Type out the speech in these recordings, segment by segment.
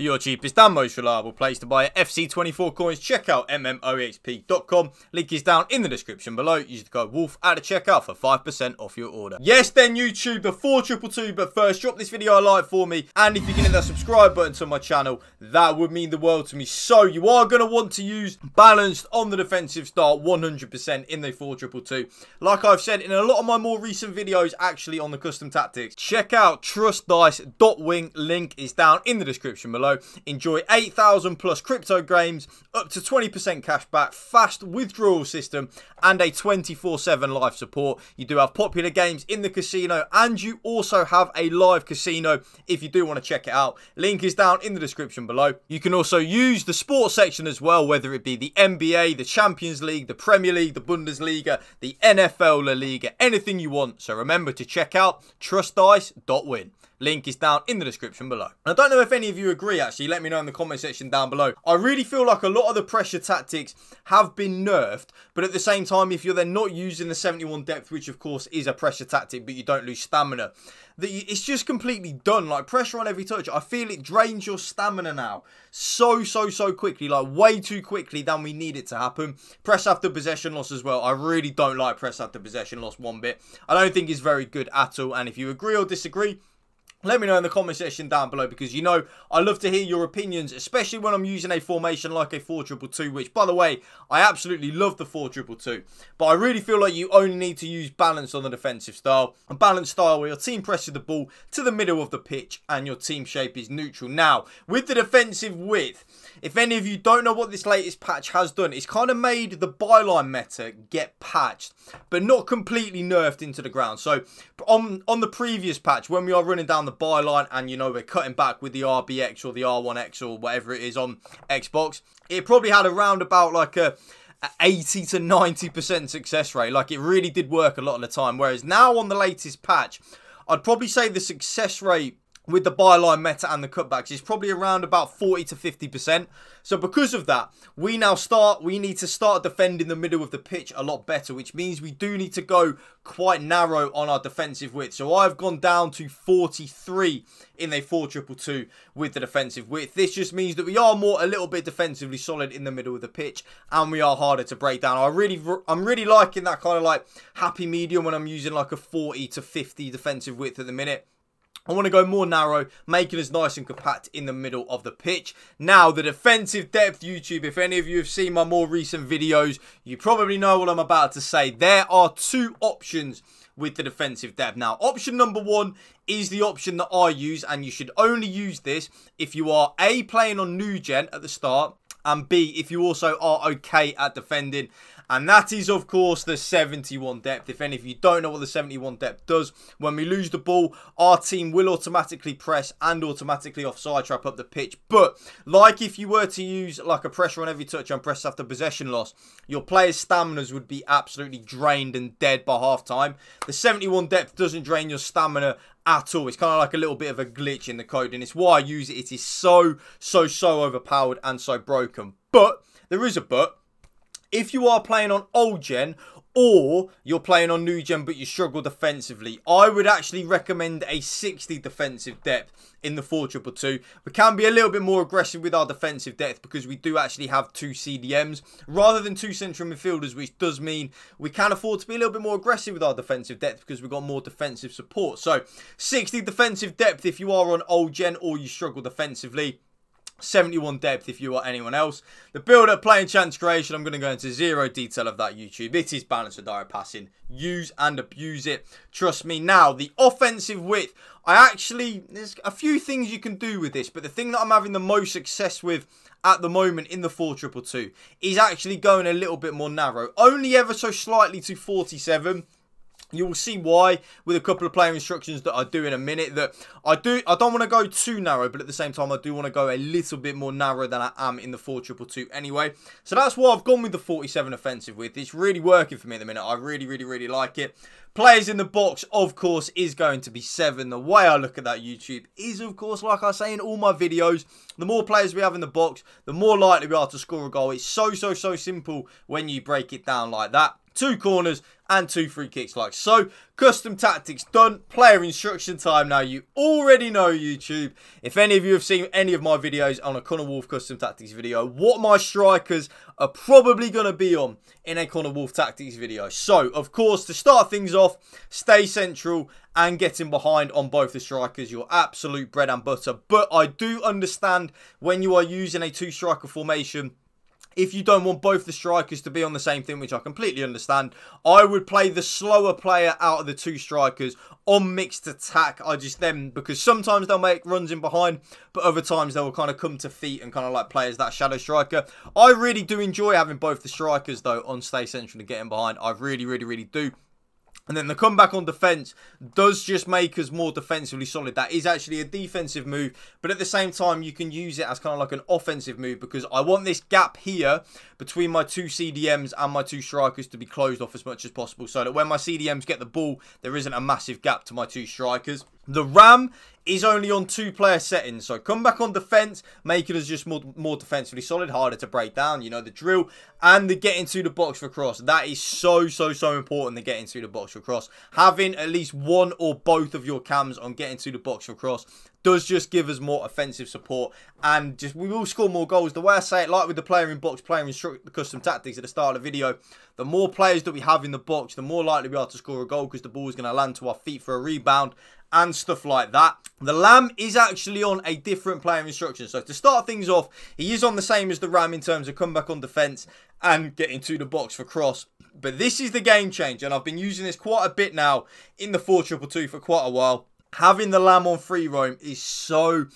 For your cheapest and most reliable place to buy FC24 coins, check out mmoexp.com. Link is down in the description below. Use the code WOLF at the checkout for 5% off your order. Yes then YouTube, the 4222, but first drop this video a like for me. And if you can hit that subscribe button to my channel, that would mean the world to me. So you are going to want to use balanced on the defensive start 100% in the 4222. Like I've said in a lot of my more recent videos actually on the custom tactics. Check out trustdice.wing. Link is down in the description below. Enjoy 8,000 plus crypto games, up to 20% cash back, fast withdrawal system, and a 24/7 live support. You do have popular games in the casino, and you also have a live casino if you do want to check it out. Link is down in the description below. You can also use the sports section as well, whether it be the NBA, the Champions League, the Premier League, the Bundesliga, the NFL La Liga, anything you want. So remember to check out trustdice.win. Link is down in the description below. I don't know if any of you agree actually, let me know in the comment section down below. I really feel like a lot of the pressure tactics have been nerfed, but at the same time, if you're then not using the 71 depth, which of course is a pressure tactic, but you don't lose stamina, it's just completely done. Like pressure on every touch, I feel it drains your stamina now so quickly, like way too quickly than we need it to happen. Press after possession loss as well. I really don't like press after possession loss one bit. I don't think it's very good at all, and if you agree or disagree, let me know in the comment section down below, because you know I love to hear your opinions, especially when I'm using a formation like a 4-2-2, which by the way, I absolutely love the 4-2-2, but I really feel like you only need to use balance on the defensive style. A balanced style where your team presses the ball to the middle of the pitch and your team shape is neutral. Now, with the defensive width, if any of you don't know what this latest patch has done, it's kind of made the byline meta get patched, but not completely nerfed into the ground. So on the previous patch, when we are running down the byline and you know we're cutting back with the RBX or the R1X or whatever it is on Xbox, it probably had around about like a 80 to 90% success rate. Like it really did work a lot of the time, whereas now on the latest patch, I'd probably say the success rate with the byline meta and the cutbacks is probably around about 40 to 50%. So because of that, we need to start defending the middle of the pitch a lot better, which means we do need to go quite narrow on our defensive width. So I've gone down to 43 in a 4-2-2 with the defensive width. This just means that we are a little bit defensively solid in the middle of the pitch, and we are harder to break down. I'm really liking that kind of like happy medium when I'm using like a 40 to 50 defensive width at the minute. I want to go more narrow, making us nice and compact in the middle of the pitch. Now, the defensive depth, YouTube, if any of you have seen my more recent videos, you probably know what I'm about to say. There are two options with the defensive depth. Now, option number one is the option that I use, and you should only use this if you are A, playing on new gen at the start, and B, if you also are okay at defending. And that is, of course, the 71 depth. If any of you don't know what the 71 depth does, when we lose the ball, our team will automatically press and automatically offside trap up the pitch. But like if you were to use like a pressure on every touch and press after possession loss, your players' stamina would be absolutely drained and dead by half time. The 71 depth doesn't drain your stamina at all. It's kind of like a little bit of a glitch in the code, and it's why I use it. It is so overpowered and so broken. But there is a but. If you are playing on old gen, or you're playing on new gen but you struggle defensively, I would actually recommend a 60 defensive depth in the 4-2-2. We can be a little bit more aggressive with our defensive depth because we do actually have two CDMs rather than two central midfielders, which does mean we can afford to be a little bit more aggressive with our defensive depth because we've got more defensive support. So 60 defensive depth if you are on old gen or you struggle defensively. 71 depth if you are anyone else. The build-up, play and chance creation, I'm going to go into zero detail of that, YouTube. It is balanced with direct passing. Use and abuse it. Trust me. Now, the offensive width. There's a few things you can do with this, but the thing that I'm having the most success with at the moment in the 4-2-2 is actually going a little bit more narrow. Only ever so slightly to 47. You will see why with a couple of player instructions that I do in a minute. That I don't want to go too narrow, but at the same time I do want to go a little bit more narrow than I am in the 4-2-2 anyway. So that's why I've gone with the 47 offensive width. It's really working for me at the minute. I really like it. Players in the box, of course, is going to be 7. The way I look at that, YouTube, is, of course, like I say in all my videos, the more players we have in the box, the more likely we are to score a goal. It's so simple when you break it down like that. 2 corners and 2 free kicks like so. Custom tactics done. Player instruction time now. You already know, YouTube, if any of you have seen any of my videos on a Connor Woolf custom tactics video, what my strikers are probably going to be on in a Connor Woolf tactics video. So, of course, to start things off, stay central and getting behind on both the strikers, your absolute bread and butter. But I do understand when you are using a 2-striker formation, if you don't want both the strikers to be on the same thing, which I completely understand, I would play the slower player out of the 2 strikers on mixed attack. Because sometimes they'll make runs in behind, but other times they will kind of come to feet and kind of like play as that shadow striker. I really do enjoy having both the strikers, though, on stay central and getting behind. I really do. And then the comeback on defence does just make us more defensively solid. That is actually a defensive move, but at the same time, you can use it as kind of like an offensive move, because I want this gap here between my 2 CDMs and my 2 strikers to be closed off as much as possible, so that when my CDMs get the ball, there isn't a massive gap to my 2 strikers. The RAM is only on 2-player settings, so come back on defence, making us just more defensively solid, harder to break down, you know the drill, and the getting to the box for cross. That is so important, the getting to the box for cross. Having at least one or both of your cams on getting to the box for cross does just give us more offensive support, and just we will score more goals. The way I say it, like with the player in box, player instruct custom tactics at the start of the video, the more players that we have in the box, the more likely we are to score a goal, because the ball is going to land to our feet for a rebound and stuff like that. The Lamb is actually on a different player instruction. So to start things off, he is on the same as the Ram in terms of comeback on defence and getting to the box for cross. But this is the game changer, and I've been using this quite a bit now in the 4-2-2 for quite a while. Having the Lamb on free roam is so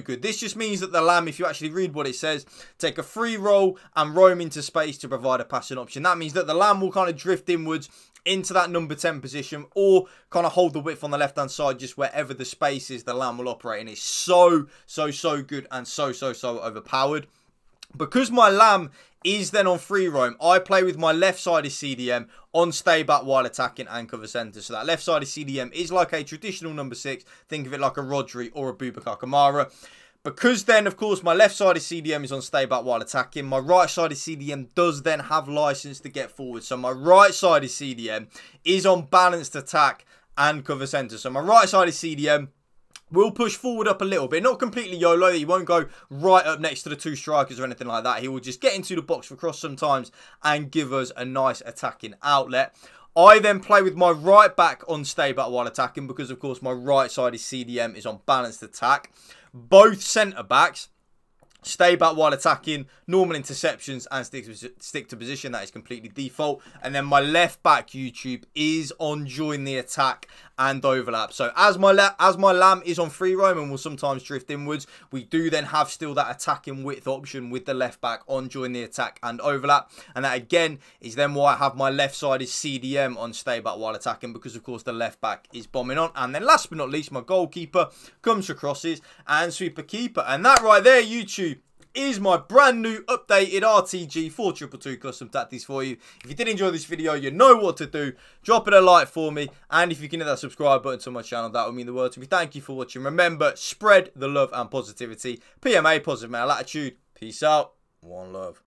good. This just means that the Lamb, if you actually read what it says, take a free roll and roam into space to provide a passing option. That means that the Lamb will kind of drift inwards into that number 10 position, or kind of hold the width on the left hand side, just wherever the space is the Lamb will operate. And it's so good and so overpowered. Because my Lamb is then on free roam, I play with my left-sided CDM on stay back while attacking and cover centre. So that left-sided CDM is like a traditional number 6. Think of it like a Rodri or a Boubacar Kamara. Because then, of course, my left-sided CDM is on stay back while attacking. My right-sided CDM does then have license to get forward. So my right-sided CDM is on balanced attack and cover centre. So my right-sided CDM will push forward up a little bit. Not completely YOLO. He won't go right up next to the 2 strikers or anything like that. He will just get into the box for cross sometimes and give us a nice attacking outlet. I then play with my right back on stay back while attacking, because, of course, my right-sided CDM is on balanced attack. Both centre backs stay back while attacking, normal interceptions, and stick to position. That is completely default. And then my left back, YouTube, is on join the attack and overlap. So as my Lamb is on free roam and will sometimes drift inwards, we do then have still that attacking width option with the left back on join the attack and overlap. And that again is then why I have my left-sided CDM on stay back while attacking, because of course the left back is bombing on. And then last but not least, my goalkeeper comes for crosses and sweeper keeper. And that right there, YouTube, is my brand new updated RTG 4-2-2 custom tactics for you. If you did enjoy this video, you know what to do. Drop it a like for me, and if you can hit that subscribe button to my channel, that would mean the world to me. Thank you for watching. Remember, spread the love and positivity. PMA, positive male attitude. Peace out. One love.